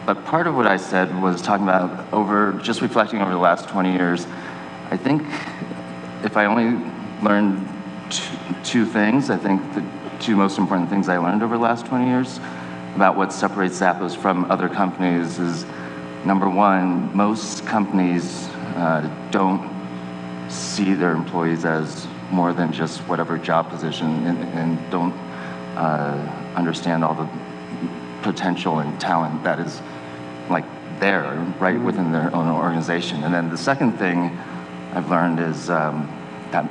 But part of what I said was talking about just reflecting over the last 20 years. I think if I only learned two things, I think the two most important things I learned over the last 20 years about what separates Zappos from other companies is, number one, most companies don't see their employees as more than just whatever job position and don't understand all the potential and talent that is like there, right within their own organization. And then the second thing I've learned is that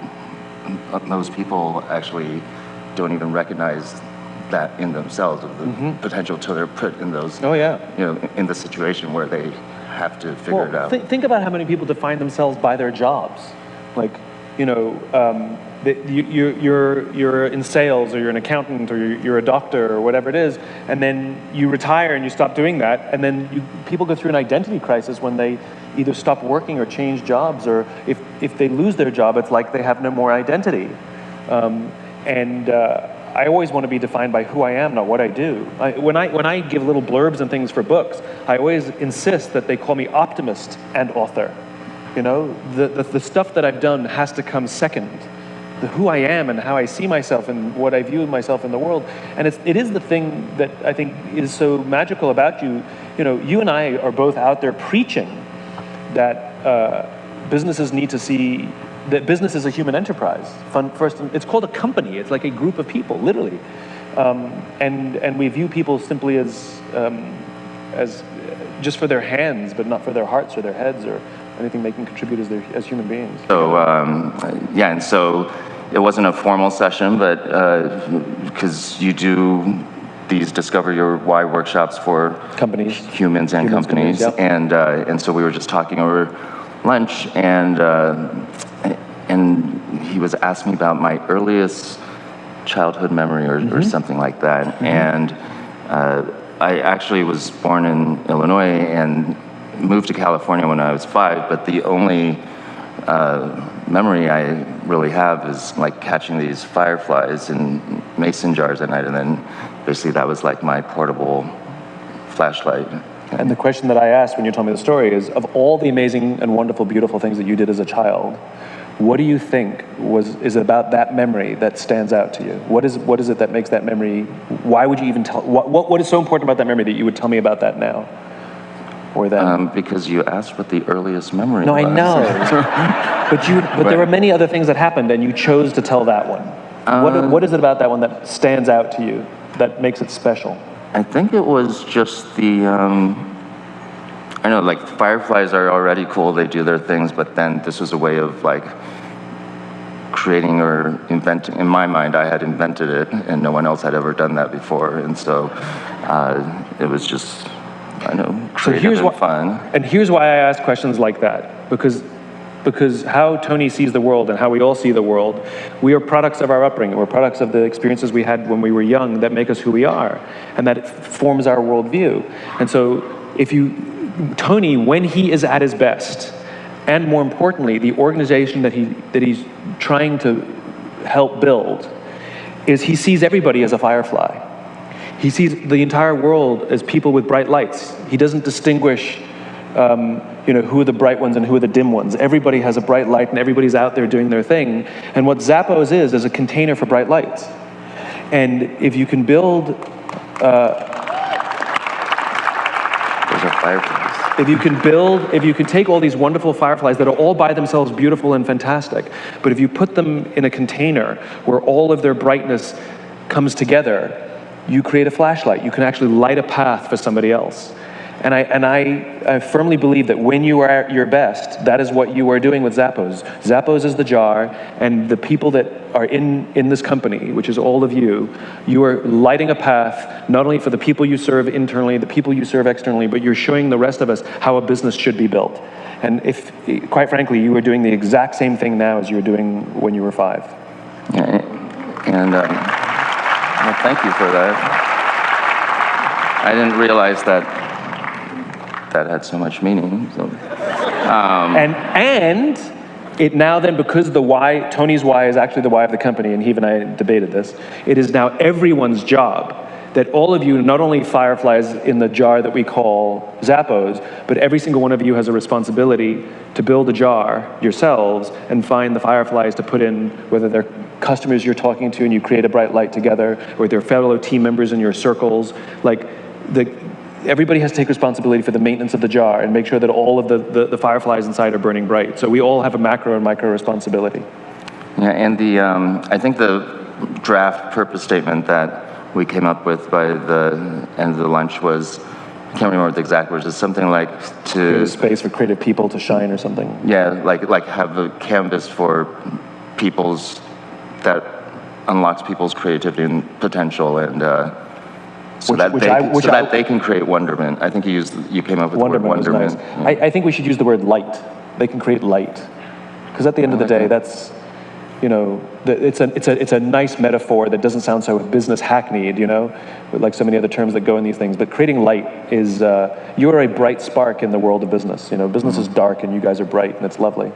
most people actually don't even recognize that in themselves, of the potential till they're put in those, in the situation where they have to figure it out. Think about how many people define themselves by their jobs. Like, you're in sales, or you're an accountant, or you're a doctor, or whatever it is, and then you retire and you stop doing that, and then people go through an identity crisis when they either stop working or change jobs, or if they lose their job, it's like they have no more identity. I always want to be defined by who I am, not what I do. When I give little blurbs and things for books, I always insist that they call me optimist and author. The stuff that I've done has to come second. Who I am and how I see myself and what I view myself in the world. And it is the thing that I think is so magical about you. You and I are both out there preaching that businesses need to see that business is a human enterprise. First, it's called a company. It's like a group of people, literally. And we view people simply as just for their hands, but not for their hearts or their heads or anything they can contribute as human beings. So, and so it wasn't a formal session, but because you do these Discover Your Why workshops for companies, humans and companies. Yep. And so we were just talking over lunch, and he was asking me about my earliest childhood memory or something like that. And I actually was born in Illinois and moved to California when I was 5, but the only memory I really have is like catching these fireflies in mason jars at night, and then basically that was like my portable flashlight. And the question that I asked when you told me the story is, of all the amazing and wonderful, beautiful things that you did as a child, what do you think is about that memory that stands out to you? What is it that makes that memory? Why would you even tell? What is so important about that memory that you would tell me about that now? Or then? Because you asked what the earliest memory was. No, I know. but there were many other things that happened, and you chose to tell that one. What is it about that one that stands out to you, that makes it special? I think it was just the, I know, like, fireflies are already cool, they do their things, but then this was a way of, like, creating or inventing. In my mind, I had invented it, and no one else had ever done that before, and so it was just, I know, creative and fun. And here's why I ask questions like that, because how Tony sees the world and how we all see the world, we are products of our upbringing. We're products of the experiences we had when we were young that make us who we are, and that forms our worldview. And so Tony, when he is at his best, and more importantly, the organization that he's trying to help build, is he sees everybody as a firefly. He sees the entire world as people with bright lights. He doesn't distinguish who are the bright ones and who are the dim ones. Everybody has a bright light and everybody's out there doing their thing. And what Zappos is a container for bright lights. And if you can build... Those are fireflies. If you can take all these wonderful fireflies that are all by themselves beautiful and fantastic, but if you put them in a container where all of their brightness comes together, you create a flashlight. You can actually light a path for somebody else. And I firmly believe that when you are at your best, that is what you are doing with Zappos. Zappos is the jar, and the people that are in this company, which is all of you, you are lighting a path, not only for the people you serve internally, the people you serve externally, but you're showing the rest of us how a business should be built. And if, quite frankly, you are doing the exact same thing now as you were doing when you were 5. Yeah, and well, thank you for that. I didn't realize that had so much meaning. So. And it now then, because the why, Tony's why is actually the why of the company, and he and I debated this, it is now everyone's job that all of you, not only fireflies in the jar that we call Zappos, but every single one of you has a responsibility to build a jar yourselves and find the fireflies to put in, whether they're customers you're talking to and you create a bright light together, or they're fellow team members in your circles. Like, everybody has to take responsibility for the maintenance of the jar and make sure that all of the fireflies inside are burning bright. So we all have a macro and micro responsibility. Yeah, and I think the draft purpose statement that we came up with by the end of the lunch was, I can't remember the exact words, it's something like Create a space for creative people to shine or something. Yeah, like have a canvas for that unlocks people's creativity and potential, and so that they can create wonderment. I think you came up with the word wonderment. Nice. Yeah. I think we should use the word light. They can create light, because at the end of the day, that's, you know, it's a nice metaphor that doesn't sound so business hackneyed, you know, like so many other terms that go in these things. But creating light is, you are a bright spark in the world of business. You know, business is dark and you guys are bright, and it's lovely.